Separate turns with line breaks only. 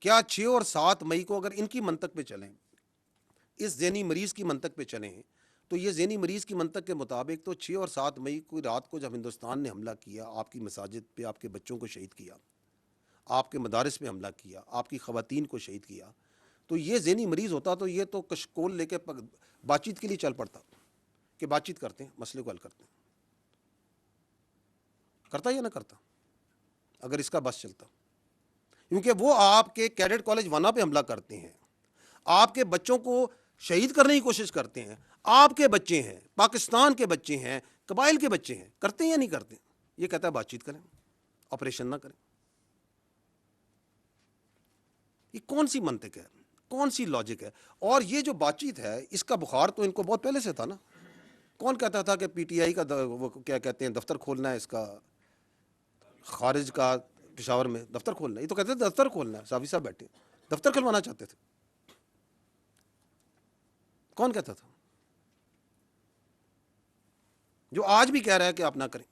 کیا 6 اور 7 مئی کو اگر ان کی منطق پہ چلیں، اس ذہنی مریض کی منطق پہ چلیں، تو یہ ذہنی مریض کی منطق کے مطابق تو 6 اور 7 مئی کو رات کو جب ہندوستان نے حملہ کیا، آپ کی مساجد پہ آپ کے بچوں کو شہید کیا، آپ کے مدارس پہ حملہ کیا، آپ کی خواتین کو شہید کیا، تو یہ ذہنی مریض ہوتا تو یہ تو کشکول لے کے بات چیت کے لیے چل پڑتا کہ بات چیت کرتے ہیں، مسئلے کو حل کرتے ہیں. کرتا یا نہ کرتا اگر اس کا بس چلتا؟ کیونکہ وہ آپ کے کیڈٹ کالج وانا پہ حملہ کرتے ہیں، آپ کے بچوں کو شہید کرنے کی کوشش کرتے ہیں، آپ کے بچے ہیں، پاکستان کے بچے ہیں، قبائل کے بچے ہیں، کرتے ہیں یا نہیں کرتے؟ یہ کہتا ہے بات چیت کریں، آپریشن نہ کریں. یہ کون سی منطق ہے، کون سی لاجک ہے؟ اور یہ جو بات چیت ہے اس کا بخار تو ان کو بہت پہلے سے تھا نا. کون کہتا تھا کہ پی ٹی آئی کا وہ کیا کہتے ہیں دفتر کھولنا ہے، اس کا خارج کا پشاور میں دفتر کھولنا ہے؟ یہ تو کہتے تھے دفتر کھولنا ہے، صافی صاحب بیٹھے دفتر کھلوانا چاہتے تھے. کون کہتا تھا؟ جو آج بھی کہہ رہا ہے کہ آپ نہ کریں.